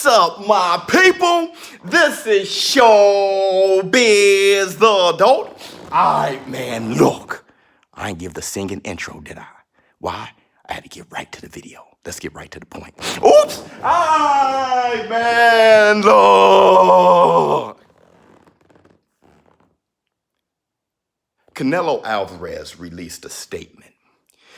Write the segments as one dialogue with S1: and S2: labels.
S1: What's up, my people? This is ShowBizz the adult. Alright, man, look. I ain't give the singing intro, did I? Why? I had to get right to the video. Let's get right to the point. Oops! Alright, man, look. Canelo Alvarez released a statement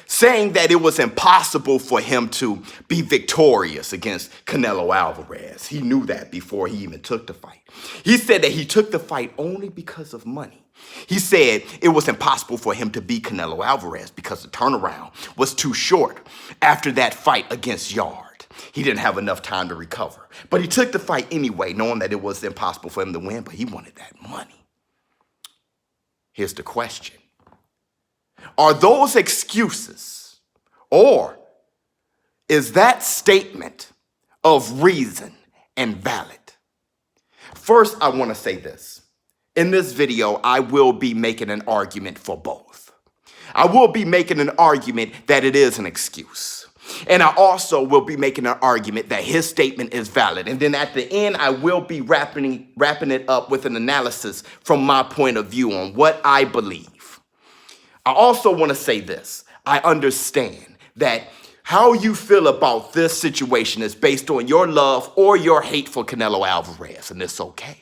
S1: saying that it was impossible for him to be victorious against Canelo Alvarez. He knew that before he even took the fight. He said that he took the fight only because of money. He said it was impossible for him to beat Canelo Alvarez because the turnaround was too short after that fight against Yard. He didn't have enough time to recover. But he took the fight anyway, knowing that it was impossible for him to win, but he wanted that money. Here's the question. Are those excuses, or is that statement of reason and valid? First, I want to say this. In this video, I will be making an argument for both. I will be making an argument that it is an excuse. And I also will be making an argument that his statement is valid. And then at the end, I will be wrapping it up with an analysis from my point of view on what I believe. I also want to say this. I understand that how you feel about this situation is based on your love or your hate for Canelo Alvarez, and it's okay.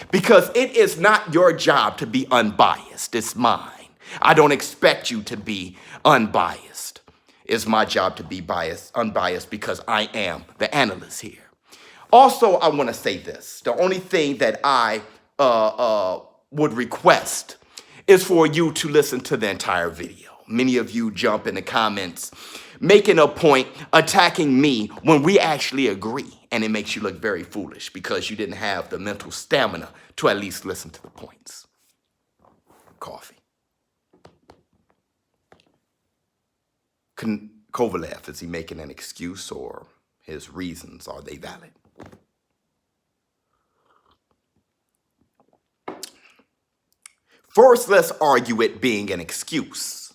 S1: Because it is not your job to be unbiased. It's mine. I don't expect you to be unbiased. It's my job to be unbiased because I am the analyst here. Also, I want to say this. The only thing that I would request is for you to listen to the entire video. Many of you jump in the comments making a point, attacking me when we actually agree. And it makes you look very foolish because you didn't have the mental stamina to at least listen to the points. Coffee. Kovalev, is he making an excuse, or his reasons, are they valid? First, let's argue it being an excuse.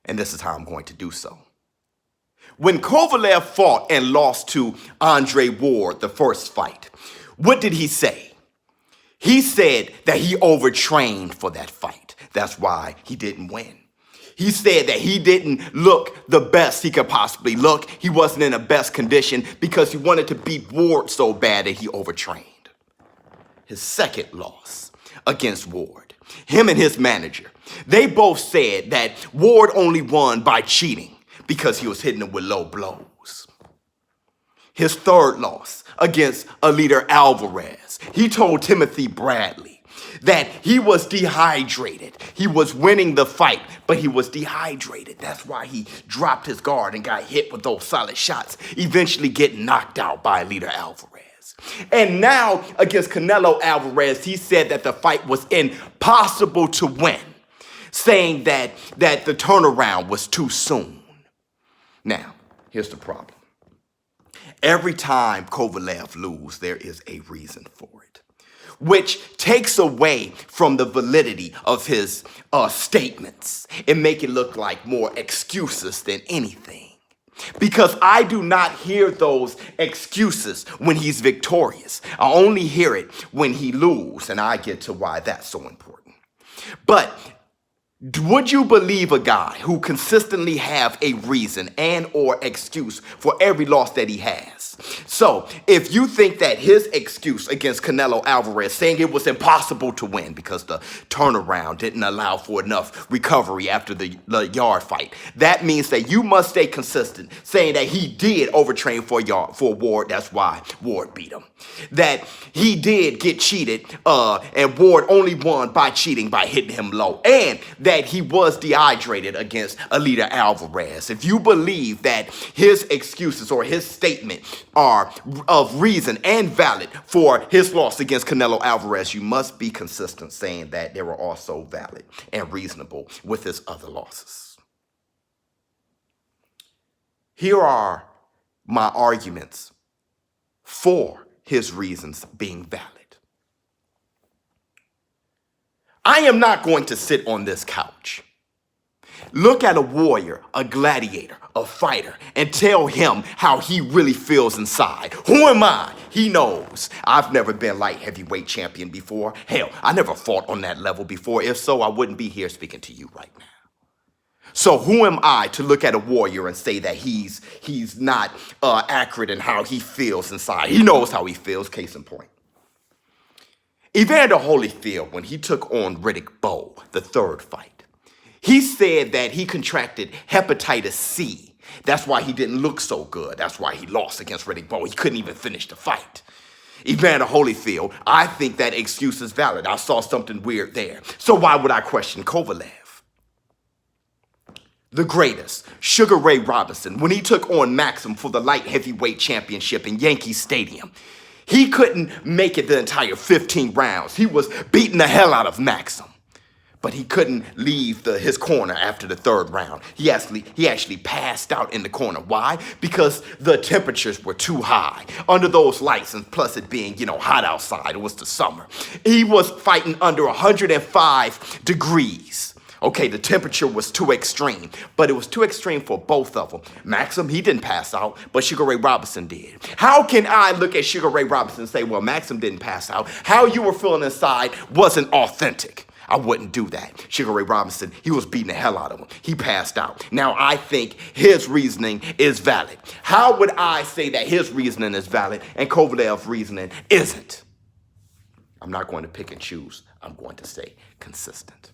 S1: And this is how I'm going to do so. When Kovalev fought and lost to Andre Ward the first fight, what did he say? He said that he overtrained for that fight. That's why he didn't win. He said that he didn't look the best he could possibly look. He wasn't in the best condition because he wanted to beat Ward so bad that he overtrained. His second loss against Ward, him and his manager, they both said that Ward only won by cheating because he was hitting him with low blows. His third loss against Alida Alvarez, he told Timothy Bradley that he was dehydrated. He was winning the fight, but he was dehydrated. That's why he dropped his guard and got hit with those solid shots, eventually getting knocked out by Alida Alvarez. And now against Canelo Alvarez, he said that the fight was impossible to win, saying that the turnaround was too soon. Now, here's the problem. Every time Kovalev loses, there is a reason for it, which takes away from the validity of his statements and make it look like more excuses than anything. Because I do not hear those excuses when he's victorious. I only hear it when he loses, and I get to why that's so important. But would you believe a guy who consistently have a reason and or excuse for every loss that he has? So if you think that his excuse against Canelo Alvarez, saying it was impossible to win because the turnaround didn't allow for enough recovery after the Yard fight, that means that you must stay consistent, saying that he did overtrain for Ward. That's why Ward beat him. That he did get cheated and Ward only won by cheating, by hitting him low. And that he was dehydrated against Alida Alvarez. If you believe that his excuses or his statement are of reason and valid for his loss against Canelo Alvarez, you must be consistent saying that they were also valid and reasonable with his other losses. Here are my arguments for his reasons being valid. I am not going to sit on this couch Look at a warrior, a gladiator, a fighter, and tell him how he really feels inside. Who am I? He knows. I've never been light heavyweight champion before. Hell, I never fought on that level before. If so, I wouldn't be here speaking to you right now. So who am I to look at a warrior and say that he's not accurate in how he feels inside? He knows how he feels, case in point. Evander Holyfield, when he took on Riddick Bowe, the third fight, he said that he contracted hepatitis C. That's why he didn't look so good. That's why he lost against Riddick Bowe. He couldn't even finish the fight. Evander Holyfield, I think that excuse is valid. I saw something weird there. So why would I question Kovalev? The greatest, Sugar Ray Robinson, when he took on Maxim for the light heavyweight championship in Yankee Stadium, he couldn't make it the entire 15 rounds. He was beating the hell out of Maxim. But he couldn't leave his corner after the third round. He actually passed out in the corner. Why? Because the temperatures were too high. Under those lights, and plus it being, hot outside, it was the summer. He was fighting under 105 degrees. Okay, the temperature was too extreme, but it was too extreme for both of them. Maxim, he didn't pass out, but Sugar Ray Robinson did. How can I look at Sugar Ray Robinson and say, well, Maxim didn't pass out. How you were feeling inside wasn't authentic. I wouldn't do that. Sugar Ray Robinson, he was beating the hell out of him. He passed out. Now, I think his reasoning is valid. How would I say that his reasoning is valid and Kovalev's reasoning isn't? I'm not going to pick and choose. I'm going to stay consistent.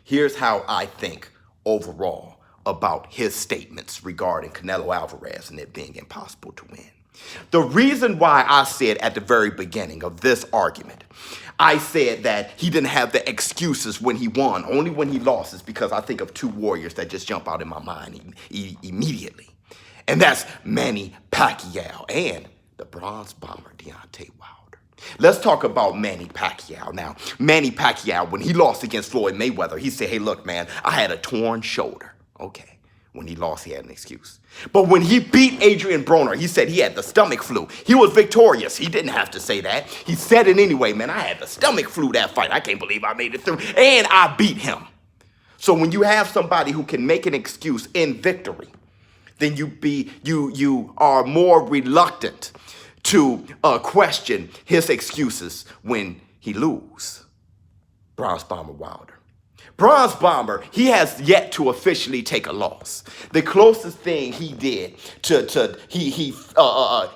S1: Here's how I think overall about his statements regarding Canelo Alvarez and it being impossible to win. The reason why I said at the very beginning of this argument, I said that he didn't have the excuses when he won, only when he lost, is because I think of two warriors that just jump out in my mind immediately. And that's Manny Pacquiao and the bronze bomber Deontay Wilder. Let's talk about Manny Pacquiao. Now, Manny Pacquiao, when he lost against Floyd Mayweather, he said, hey, look, man, I had a torn shoulder. Okay. When he lost, he had an excuse. But when he beat Adrian Broner, he said he had the stomach flu. He was victorious. He didn't have to say that. He said it anyway, man, I had the stomach flu that fight. I can't believe I made it through. And I beat him. So when you have somebody who can make an excuse in victory, then you are more reluctant to question his excuses when he loses. Bronze Bomber Wilder. Bronze Bomber, he has yet to officially take a loss. The closest thing he did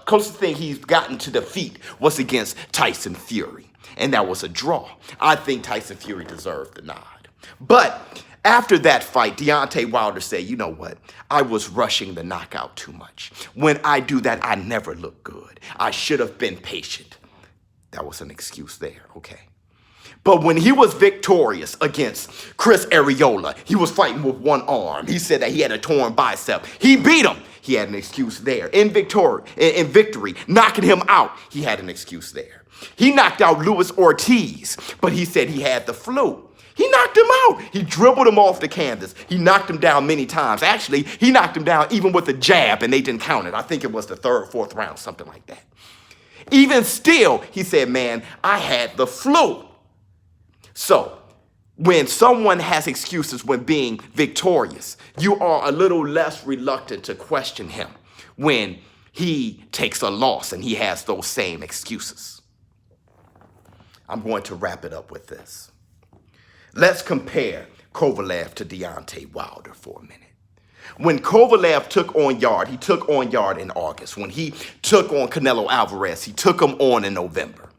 S1: closest thing he's gotten to defeat was against Tyson Fury, and that was a draw. I think Tyson Fury deserved the nod. But after that fight, Deontay Wilder said, you know what? I was rushing the knockout too much. When I do that, I never look good. I should have been patient. That was an excuse there, okay? But when he was victorious against Chris Arreola, he was fighting with one arm. He said that he had a torn bicep. He beat him. He had an excuse there. In victory, knocking him out, he had an excuse there. He knocked out Luis Ortiz, but he said he had the flu. He knocked him out. He dribbled him off the canvas. He knocked him down many times. Actually, he knocked him down even with a jab, and they didn't count it. I think it was the third, fourth round, something like that. Even still, he said, man, I had the flu. So, when someone has excuses when being victorious, you are a little less reluctant to question him when he takes a loss and he has those same excuses. I'm going to wrap it up with this. Let's compare Kovalev to Deontay Wilder for a minute. When Kovalev took on Yard, he took on Yard in August. When he took on Canelo Alvarez, he took him on in November.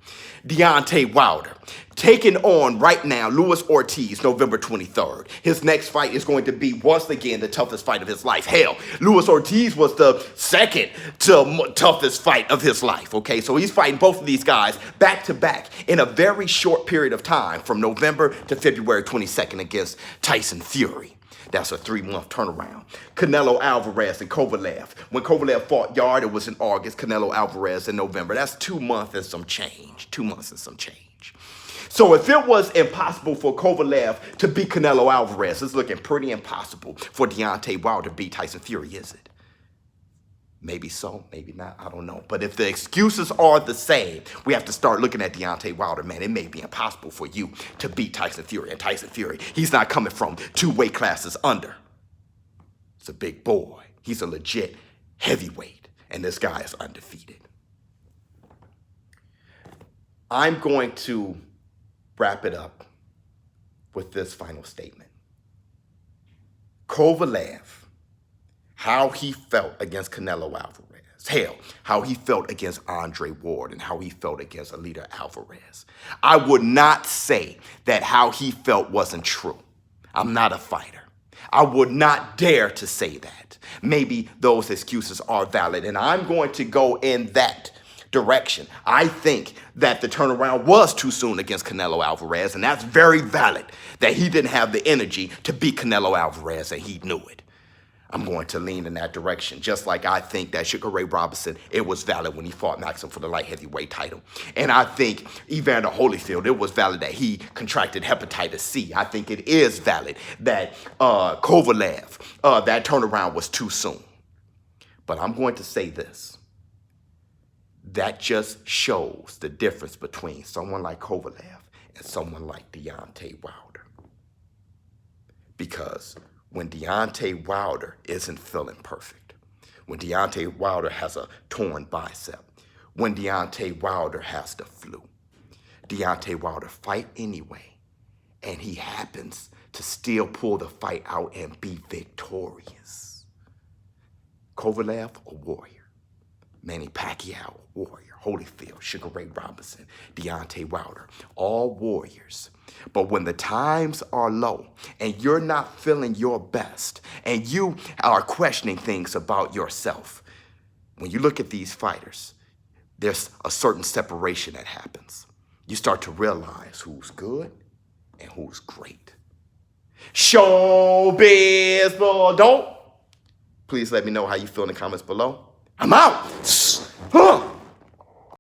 S1: Deontay Wilder taking on right now Luis Ortiz, November 23rd. His next fight is going to be once again the toughest fight of his life. Hell, Luis Ortiz was the second toughest fight of his life. Okay, so he's fighting both of these guys back to back in a very short period of time from November to February 22nd against Tyson Fury. That's a 3-month turnaround. Canelo Alvarez and Kovalev. When Kovalev fought Yard, it was in August. Canelo Alvarez in November. That's 2 months and some change. 2 months and some change. So if it was impossible for Kovalev to beat Canelo Alvarez, it's looking pretty impossible for Deontay Wilder to beat Tyson Fury, is it? Maybe so, maybe not, I don't know. But if the excuses are the same, we have to start looking at Deontay Wilder. Man, it may be impossible for you to beat Tyson Fury. And Tyson Fury, he's not coming from 2 weight classes under. It's a big boy. He's a legit heavyweight. And this guy is undefeated. I'm going to wrap it up with this final statement. Kovalev, how he felt against Canelo Alvarez. Hell, how he felt against Andre Ward and how he felt against Alida Alvarez. I would not say that how he felt wasn't true. I'm not a fighter. I would not dare to say that. Maybe those excuses are valid, and I'm going to go in that direction. I think that the turnaround was too soon against Canelo Alvarez, and that's very valid, that he didn't have the energy to beat Canelo Alvarez, and he knew it. I'm going to lean in that direction, just like I think that Sugar Ray Robinson, it was valid when he fought Maxim for the light heavyweight title. And I think Evander Holyfield, it was valid that he contracted hepatitis C. I think it is valid that Kovalev, that turnaround was too soon. But I'm going to say this. That just shows the difference between someone like Kovalev and someone like Deontay Wilder. Because when Deontay Wilder isn't feeling perfect, when Deontay Wilder has a torn bicep, when Deontay Wilder has the flu, Deontay Wilder fight anyway, and he happens to still pull the fight out and be victorious. Kovalev, a warrior. Manny Pacquiao, a warrior. Holyfield, Sugar Ray Robinson, Deontay Wilder, all warriors. But when the times are low and you're not feeling your best and you are questioning things about yourself, when you look at these fighters, there's a certain separation that happens. You start to realize who's good and who's great. ShowBizz, don't. Please let me know how you feel in the comments below. I'm out.